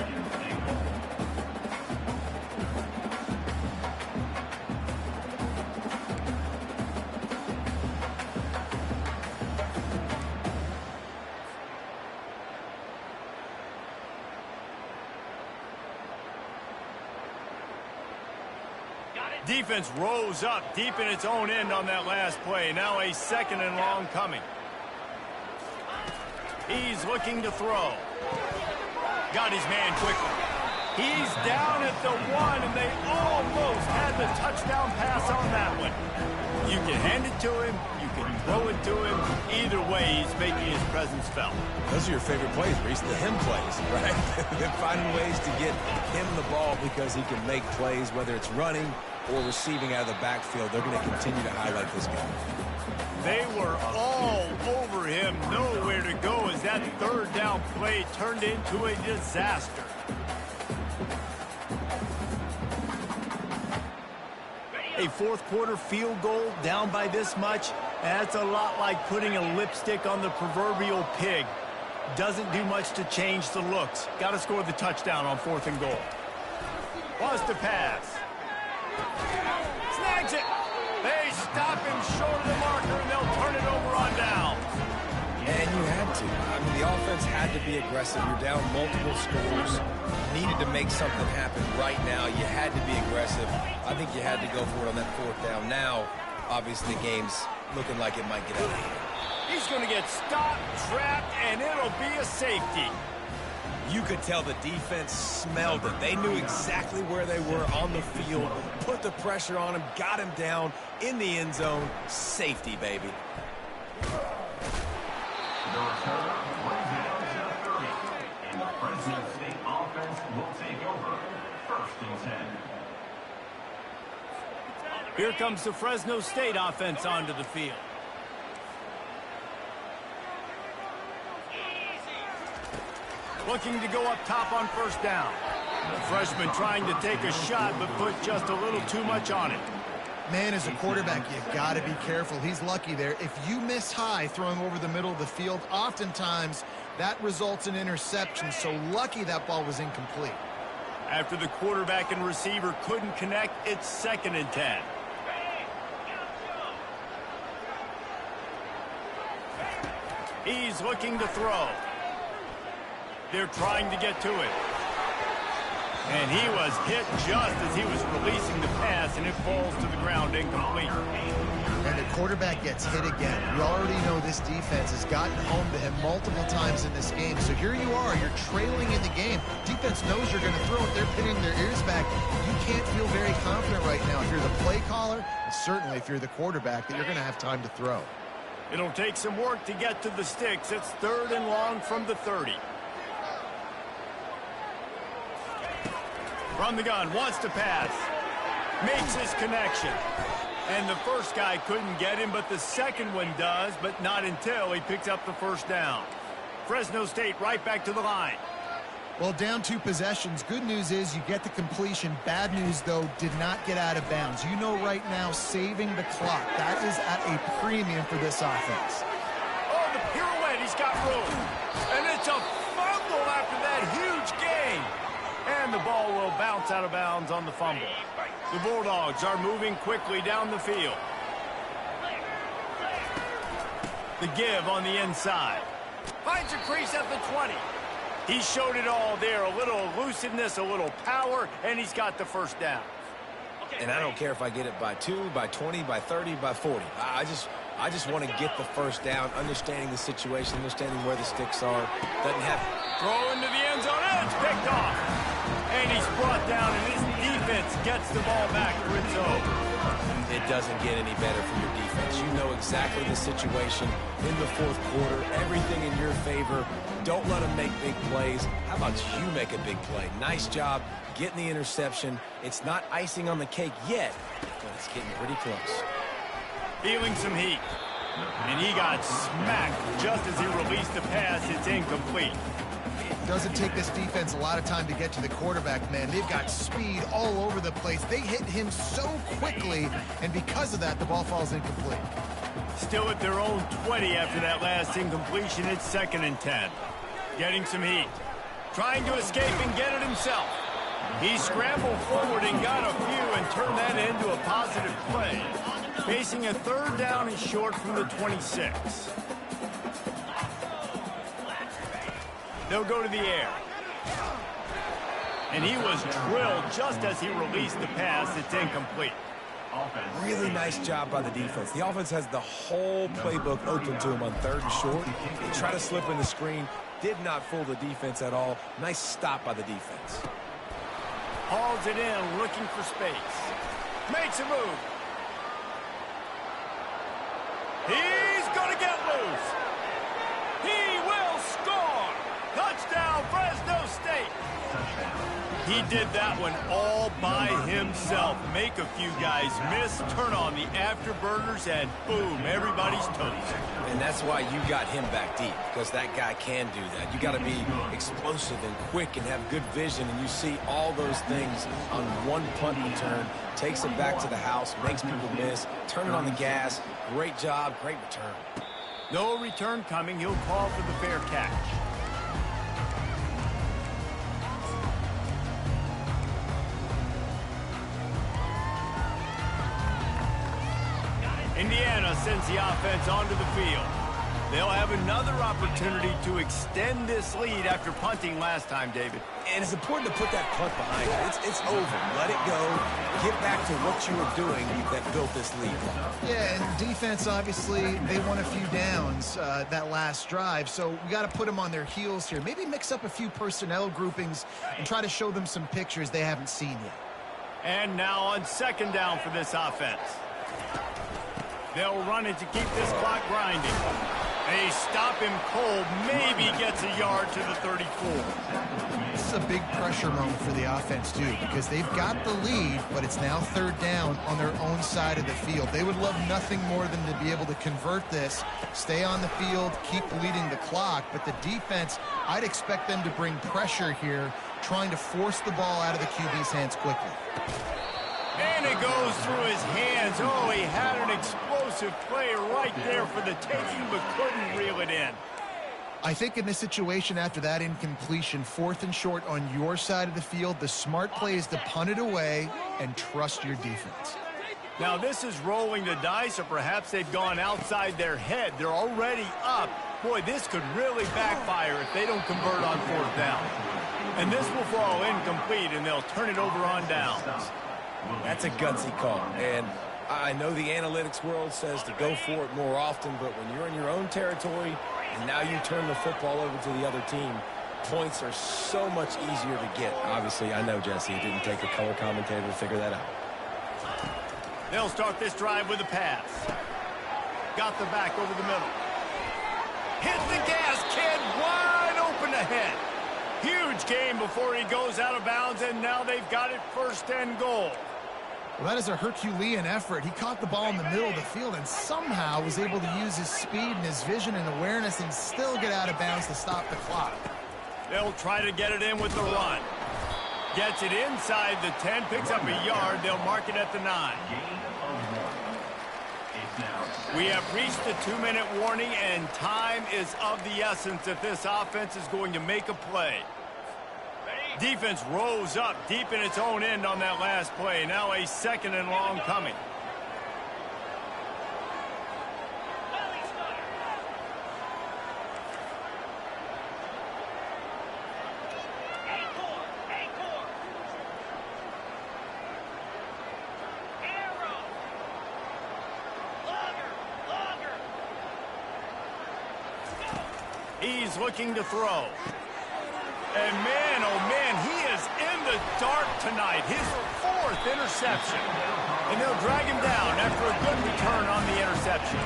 Speaker 1: Defense rose up deep in its own end on that last play. Now a 2nd and long coming. He's looking to throw. Got his man quickly. He's down at the 1, and they almost had the touchdown pass on that one. You can hand it to him. You can throw it to him. Either way, he's making his presence felt.
Speaker 3: Those are your favorite plays, Reese, the him plays, right? They're finding ways to get him the ball because he can make plays, whether it's running or receiving out of the backfield. They're going to continue to highlight this guy.
Speaker 1: They were all over him, nowhere to go as that 3rd down play turned into a disaster. A 4th quarter field goal down by this much, that's a lot like putting a lipstick on the proverbial pig. Doesn't do much to change the looks. Got to score the touchdown on 4th and goal. Wants to pass. Snags it. They stop him short of the marker, and they'll turn it over on down.
Speaker 3: And you had to. I mean, the offense had to be aggressive. You're down multiple scores. Needed to make something happen right now. You had to be aggressive. I think you had to go for it on that 4th down. Now, obviously, the game's looking like it might get out of hand.
Speaker 1: He's going to get stopped, trapped, and it'll be a safety.
Speaker 3: You could tell the defense smelled it. They knew exactly where they were on the field, put the pressure on him, got him down in the end zone. Safety, baby.
Speaker 5: The return brings it up to the 30, and the Fresno State offense will take over 1st and 10.
Speaker 1: Here comes the Fresno State offense onto the field. Looking to go up top on 1st down. The freshman trying to take a shot, but put just a little too much on it.
Speaker 2: Man, as a quarterback, you've got to be careful. He's lucky there. If you miss high throwing over the middle of the field, oftentimes that results in interception. So lucky that ball was incomplete.
Speaker 1: After the quarterback and receiver couldn't connect, it's 2nd and 10. He's looking to throw. They're trying to get to it. And he was hit just as he was releasing the pass, and it falls to the ground incomplete.
Speaker 2: And the quarterback gets hit again. We already know this defense has gotten home to him multiple times in this game. So here you are, you're trailing in the game. Defense knows you're going to throw it. They're pinning their ears back. You can't feel very confident right now if you're the play caller, and certainly if you're the quarterback, that you're going to have time to throw.
Speaker 1: It'll take some work to get to the sticks. It's 3rd and long from the 30. From the gun, wants to pass. Makes his connection. And the first guy couldn't get him, but the second one does, but not until he picks up the 1st down. Fresno State right back to the line.
Speaker 2: Well, down 2 possessions. Good news is you get the completion. Bad news, though, did not get out of bounds. You know right now, saving the clock. That is at a premium for this offense.
Speaker 1: Oh, the pirouette, he's got room. And it's a fumble after that huge gain. And the ball will bounce out of bounds on the fumble. The Bulldogs are moving quickly down the field. The give on the inside. Finds a crease at the 20. He showed it all there. A little elusiveness, a little power, and he's got the 1st down.
Speaker 3: And I don't care if I get it by 2, by 20, by 30, by 40. I just I just want to get the first down, understanding the situation, understanding where the sticks are. Doesn't have...
Speaker 1: Throw into the end zone, and it's picked off. And he's brought down, and his defense gets the ball back for its own.
Speaker 3: It doesn't get any better for your defense. You know exactly the situation in the fourth quarter, everything in your favor. Don't let them make big plays. How about you make a big play? Nice job getting the interception. It's not icing on the cake yet, but it's getting pretty close.
Speaker 1: Feeling some heat. And he got smacked just as he released the pass. It's incomplete.
Speaker 2: Doesn't take this defense a lot of time to get to the quarterback, man. They've got speed all over the place. They hit him so quickly, and because of that, the ball falls incomplete.
Speaker 1: Still at their own 20 after that last incompletion. It's 2nd and 10. Getting some heat. Trying to escape and get it himself. He scrambled forward and got a few and turned that into a positive play. Facing a 3rd down and short from the 26. They'll go to the air. And he was drilled just as he released the pass. It's incomplete.
Speaker 3: Really nice job by the defense. The offense has the whole playbook open to him on 3rd and short. They try to slip in the screen. Did not fool the defense at all. Nice stop by the defense.
Speaker 1: Hauls it in, looking for space. Makes a move. He's going to get loose. He will score. Touchdown, Fresno State. He did that one all by himself. Make a few guys miss, turn on the afterburners, and boom, everybody's toast.
Speaker 3: And that's why you got him back deep, because that guy can do that. You got to be explosive and quick and have good vision, and you see all those things on one punt return. Takes it back to the house, makes people miss, turn it on the gas. Great job, great return.
Speaker 1: No return coming. He'll call for the fair catch. Indiana sends the offense onto the field. They'll have another opportunity to extend this lead after punting last time, David.
Speaker 3: And it's important to put that punt behind you. It's over. Let it go. Get back to what you were doing that built this lead.
Speaker 2: Yeah, and defense, obviously, they won a few downs that last drive, so we got to put them on their heels here. Maybe mix up a few personnel groupings and try to show them some pictures they haven't seen yet.
Speaker 1: And now on 2nd down for this offense. They'll run it to keep this clock grinding. They stop him cold, maybe gets a yard to the 34.
Speaker 2: This is a big pressure moment for the offense, too, because they've got the lead, but it's now 3rd down on their own side of the field. They would love nothing more than to be able to convert this, stay on the field, keep bleeding the clock, but the defense, I'd expect them to bring pressure here, trying to force the ball out of the QB's hands quickly.
Speaker 1: And it goes through his hands. Oh, he had an explosive play right there for the taking, but couldn't reel it in.
Speaker 2: I think in this situation after that incompletion, 4th and short on your side of the field, the smart play is to punt it away and trust your defense.
Speaker 1: Now this is rolling the dice, or perhaps they've gone outside their head. They're already up. Boy, this could really backfire if they don't convert on 4th down. And this will fall incomplete, and they'll turn it over on downs.
Speaker 3: That's a gutsy call, and I know the analytics world says to go for it more often, but when you're in your own territory and now you turn the football over to the other team, points are so much easier to get. Obviously, I know, Jesse, it didn't take a color commentator to figure that out.
Speaker 1: They'll start this drive with a pass. Got the back over the middle. Hit the gas, kid, wide open ahead. Huge game before he goes out of bounds, and now they've got it 1st and goal.
Speaker 2: Well, that is a Herculean effort. He caught the ball in the middle of the field and somehow was able to use his speed and his vision and awareness and still get out of bounds to stop the clock.
Speaker 1: They'll try to get it in with the run. Gets it inside the 10, picks up a yard. They'll mark it at the 9. We have reached the 2-minute warning, and time is of the essence if this offense is going to make a play. Defense rose up deep in its own end on that last play. Now a 2nd and long coming. He's looking to throw. And man, oh man, he is in the dark tonight. His 4th interception. And they'll drag him down after a good return on the interception.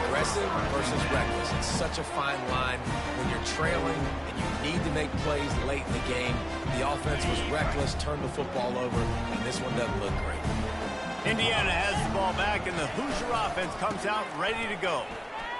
Speaker 3: Aggressive versus reckless. It's such a fine line when you're trailing and you need to make plays late in the game. The offense was reckless, turned the football over, and this one doesn't look great.
Speaker 1: Indiana has the ball back, and the Hoosier offense comes out ready to go.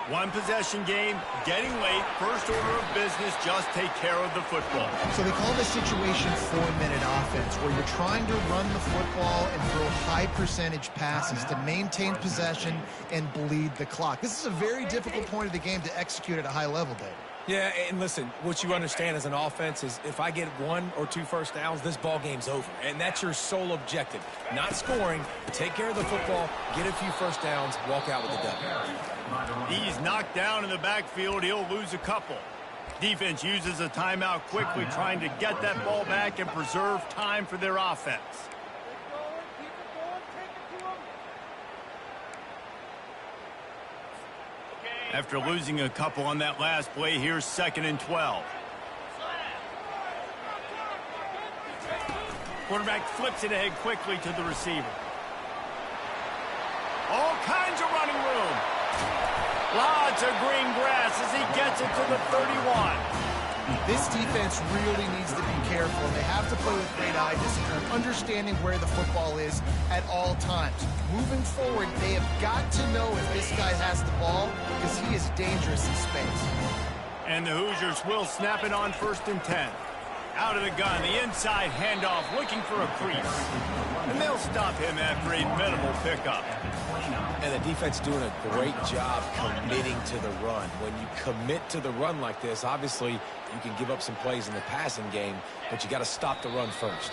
Speaker 1: One possession game, getting late, first order of business, just take care of the football.
Speaker 2: So they call this situation 4-minute offense, where you're trying to run the football and throw high percentage passes to maintain possession and bleed the clock. This is a very difficult point of the game to execute at a high level, Dave.
Speaker 3: Yeah, and listen, what you understand as an offense is if I get 1 or 2 first downs, this ball game's over. And that's your sole objective. Not scoring, take care of the football, get a few first downs, walk out with a W.
Speaker 1: He's knocked down in the backfield. He'll lose a couple. Defense uses a timeout quickly, trying to get that ball back and preserve time for their offense. After losing a couple on that last play, here's 2nd and 12. Quarterback flips it ahead quickly to the receiver. All kinds of running room. Lots of green grass as he gets it to the 31.
Speaker 2: This defense really needs to be careful, and they have to play with great eye discipline, understanding where the football is at all times. Moving forward, they have got to know if this guy has the ball, because he is dangerous in space.
Speaker 1: And the Hoosiers will snap it on 1st and 10. Out of the gun, the inside handoff, looking for a crease. And they'll stop him after a minimal pickup.
Speaker 3: And the defense doing a great job committing to the run. When you commit to the run like this, obviously you can give up some plays in the passing game, but you got to stop the run first.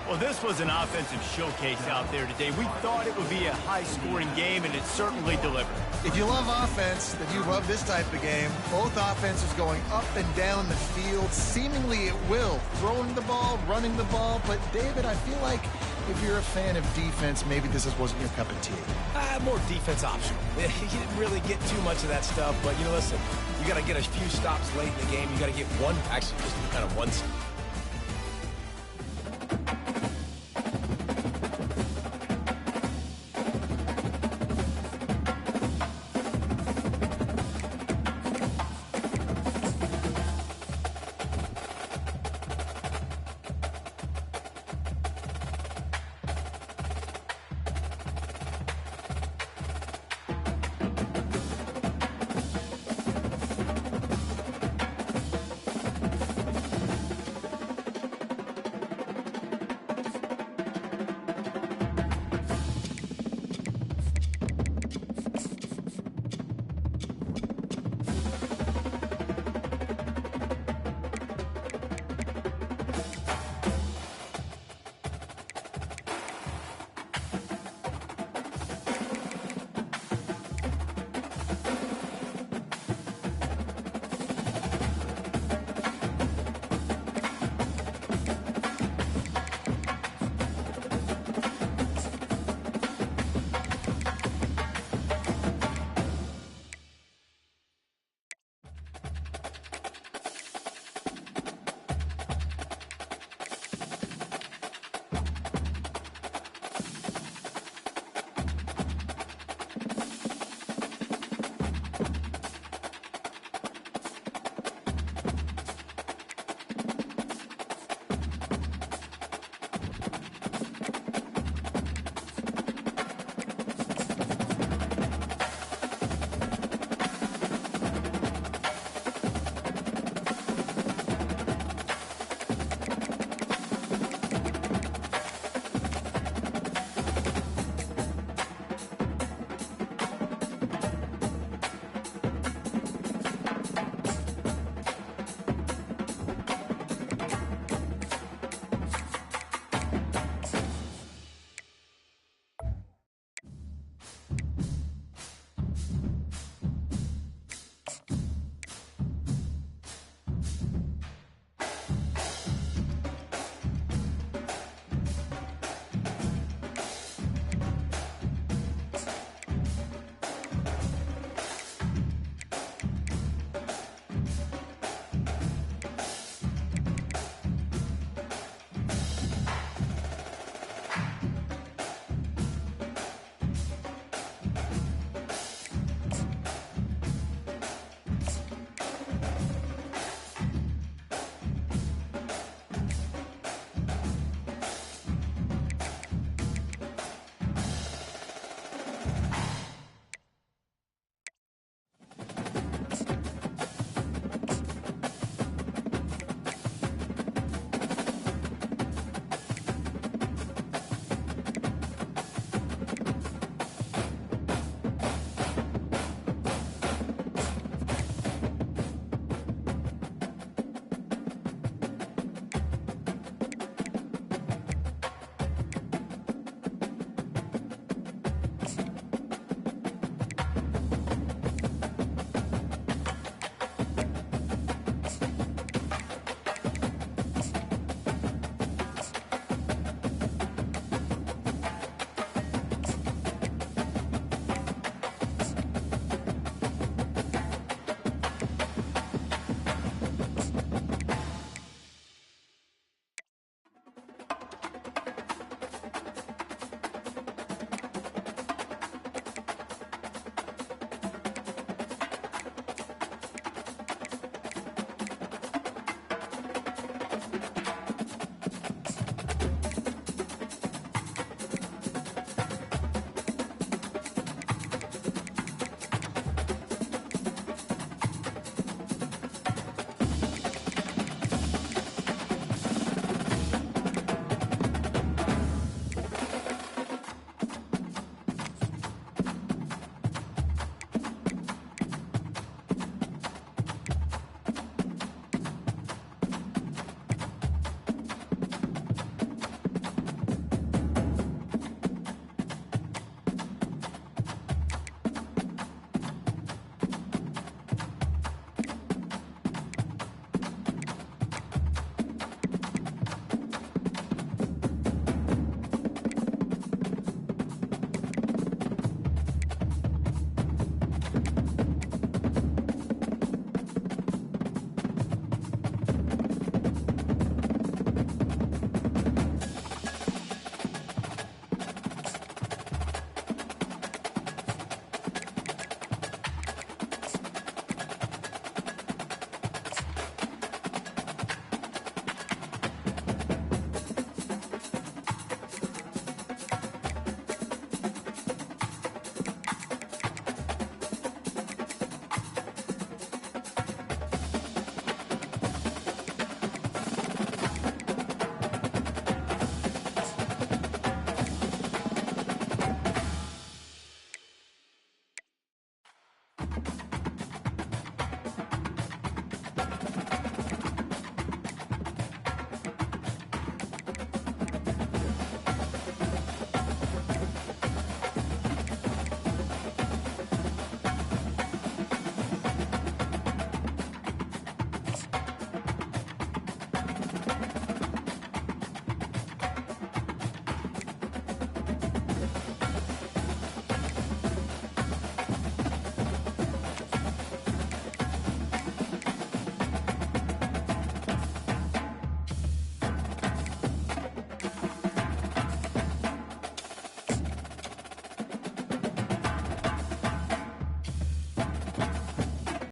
Speaker 1: Well, this was an offensive showcase out there today. We thought it would be a high-scoring game, and it certainly delivered.
Speaker 2: If you love offense, then you love this type of game. Both offenses going up and down the field, seemingly at will. Throwing the ball, running the ball. But, David, I feel like if you're a fan of defense, maybe this wasn't your cup of tea.
Speaker 3: More defense optional. You didn't really get too much of that stuff, but, listen, you got to get a few stops late in the game. You got to get one, actually just kind of one